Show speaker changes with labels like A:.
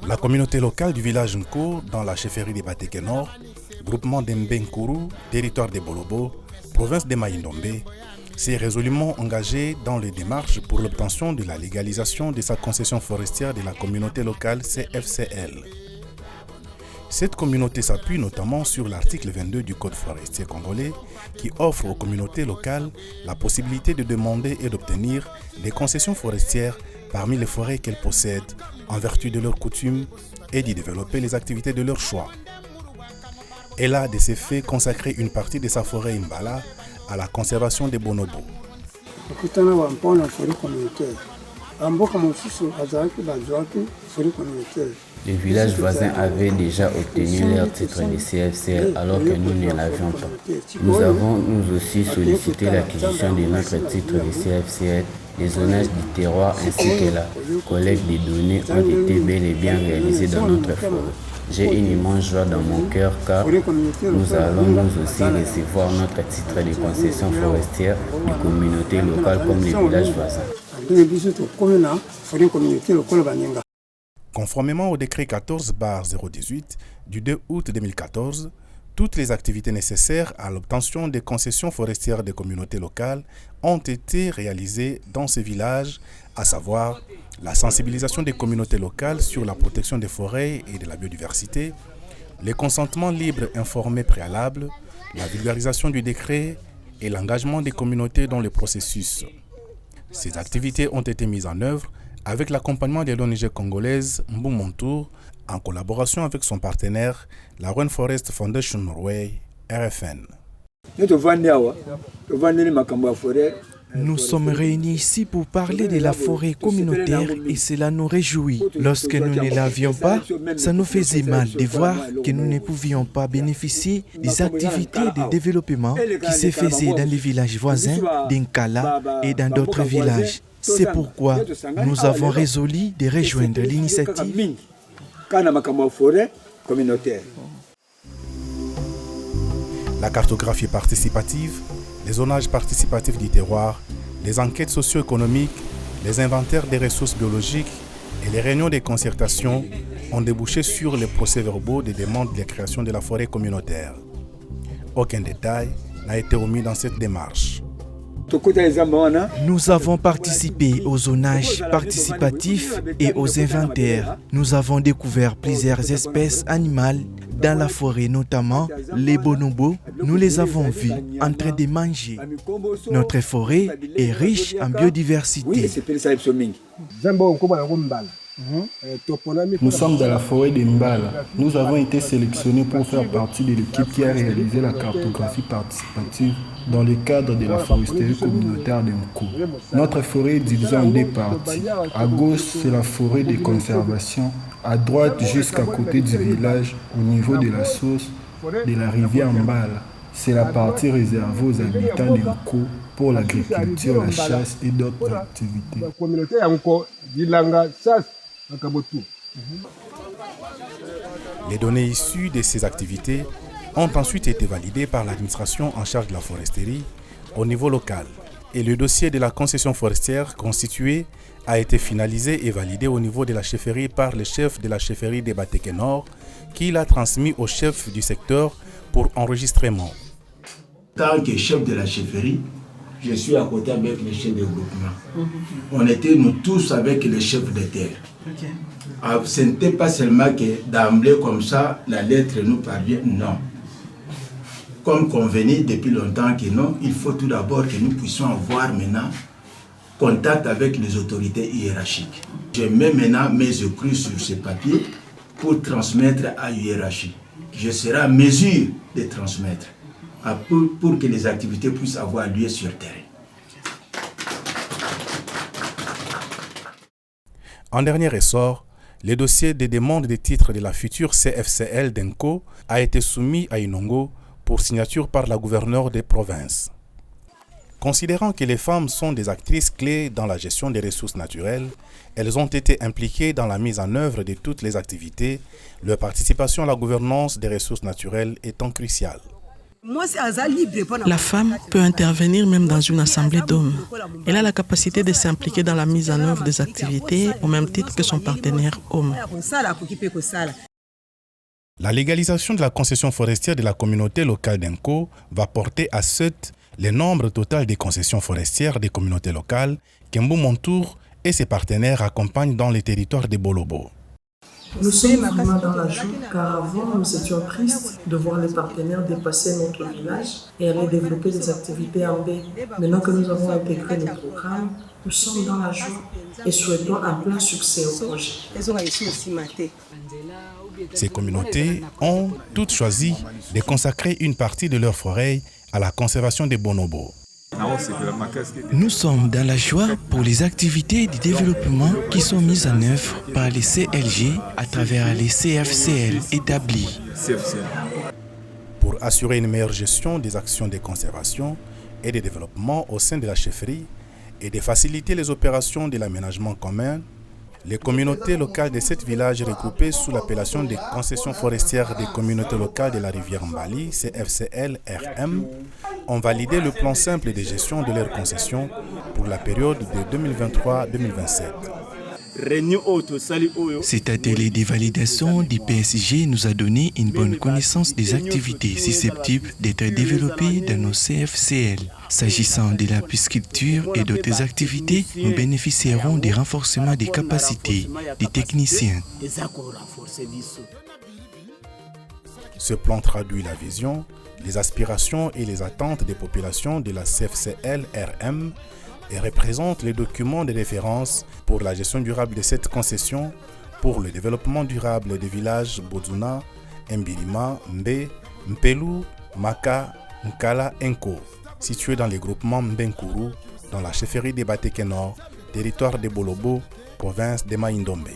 A: La communauté locale du village Nko, dans la chefferie des Bateke Nord, groupement d'Mbenkourou, territoire des Bolobo, province des Maïndombe, s'est résolument engagé dans les démarches pour l'obtention de la légalisation de sa concession forestière de la communauté locale CFCL. Cette communauté s'appuie notamment sur l'article 22 du Code forestier congolais qui offre aux communautés locales la possibilité de demander et d'obtenir des concessions forestières parmi les forêts qu'elles possèdent en vertu de leurs coutumes et d'y développer les activités de leur choix. Elle a de ces faits consacré une partie de sa forêt Mbala à la conservation des bonobos.
B: Les villages voisins avaient déjà obtenu leur titre de CFCL alors que nous ne l'avions pas. Nous avons nous aussi sollicité l'acquisition de notre titre de CFCL. Les zonages du terroir ainsi que la collecte des données ont été bel et bien réalisés dans notre forêt. J'ai une immense joie dans mon cœur car nous allons nous aussi recevoir notre titre de concession forestière des communautés locales comme les villages voisins.
A: Conformément au décret 14/018 du 2 août 2014, toutes les activités nécessaires à l'obtention des concessions forestières des communautés locales ont été réalisées dans ces villages, à savoir la sensibilisation des communautés locales sur la protection des forêts et de la biodiversité, les consentements libres informés préalables, la vulgarisation du décret et l'engagement des communautés dans le processus. Ces activités ont été mises en œuvre avec l'accompagnement de l'ONG congolaise Mbumontour en collaboration avec son partenaire, la Rainforest Foundation Norway, RFN.
C: Nous sommes réunis ici pour parler de la forêt communautaire et cela nous réjouit. Lorsque nous ne l'avions pas, ça nous faisait mal de voir que nous ne pouvions pas bénéficier des activités de développement qui se faisaient dans les villages voisins d'Nkala et dans d'autres villages. C'est pourquoi nous avons résolu de rejoindre l'initiative.
A: La cartographie participative, les zonages participatifs du terroir, les enquêtes socio-économiques, les inventaires des ressources biologiques et les réunions de concertation ont débouché sur les procès-verbaux des demandes de création de la forêt communautaire. Aucun détail n'a été omis dans cette démarche.
C: Nous avons participé au zonage participatif et aux inventaires. Nous avons découvert plusieurs espèces animales dans la forêt, notamment les bonobos. Nous les avons vus en train de manger. Notre forêt est riche en biodiversité.
D: Nous sommes dans la forêt de Mbala. Nous avons été sélectionnés pour faire partie de l'équipe qui a réalisé la cartographie participative dans le cadre de la foresterie communautaire de Nko. Notre forêt est divisée en deux parties. À gauche, c'est la forêt de conservation. À droite, jusqu'à côté du village, au niveau de la source de la rivière Mbala. C'est la partie réservée aux habitants de Nko pour l'agriculture, la chasse et d'autres activités.
A: Les données issues de ces activités ont ensuite été validées par l'administration en charge de la foresterie au niveau local. Et le dossier de la concession forestière constituée a été finalisé et validé au niveau de la chefferie par le chef de la chefferie des Bateke Nord qui l'a transmis au chef du secteur pour enregistrement.
E: En tant que chef de la chefferie, je suis à côté avec les chefs de groupement. On était nous tous avec les chefs de terre. Ce n'était pas seulement que d'emblée comme ça, la lettre nous parvient, non. Comme convenu depuis longtemps que non, il faut tout d'abord que nous puissions avoir maintenant contact avec les autorités hiérarchiques. Je mets maintenant mes écrits sur ce papier pour transmettre à la hiérarchie. Je serai à mesure de transmettre pour que les activités puissent avoir lieu sur terrain.
A: En dernier ressort, le dossier des demandes des titres de la future CFCL d'Nko a été soumis à Inongo pour signature par la gouverneure des provinces. Considérant que les femmes sont des actrices clés dans la gestion des ressources naturelles, elles ont été impliquées dans la mise en œuvre de toutes les activités, leur participation à la gouvernance des ressources naturelles étant cruciale.
F: La femme peut intervenir même dans une assemblée d'hommes. Elle a la capacité de s'impliquer dans la mise en œuvre des activités au même titre que son partenaire homme.
A: La légalisation de la concession forestière de la communauté locale d'Enko va porter à 7 le nombre total des concessions forestières des communautés locales qu'Embou Montour et ses partenaires accompagnent dans les territoires des Bolobo.
G: Nous sommes vraiment dans la joie car avant nous étions tristes de voir les partenaires dépasser notre village et aller développer des activités en baie. Maintenant que nous avons intégré le programme, nous sommes dans la joie et souhaitons un plein succès au projet.
A: Ces communautés ont toutes choisi de consacrer une partie de leur forêt à la conservation des bonobos.
C: Nous sommes dans la joie pour les activités de développement qui sont mises en œuvre par les CLG à travers les CFCL établis.
A: Pour assurer une meilleure gestion des actions de conservation et de développement au sein de la chefferie et de faciliter les opérations de l'aménagement commun, les communautés locales de 7 villages regroupés sous l'appellation des concessions forestières des communautés locales de la rivière Mbali, CFCL-RM, ont validé le plan simple de gestion de leurs concessions pour la période de 2023-2027.
C: Cet atelier de validation du PSG nous a donné une bonne connaissance des activités susceptibles d'être développées dans nos CFCL. S'agissant de la pisciculture et d'autres activités, nous bénéficierons des renforcements des capacités des techniciens.
A: Ce plan traduit la vision, les aspirations et les attentes des populations de la CFCL-RM et représente les documents de référence pour la gestion durable de cette concession pour le développement durable des villages Bodzuna, Mbirima, Mbe, Mpelu, Maka, Nkala, Enko, situés dans les groupements Mbenkuru, dans la chefferie des Bateke Nord, territoire des Bolobo, province de Maïndombe.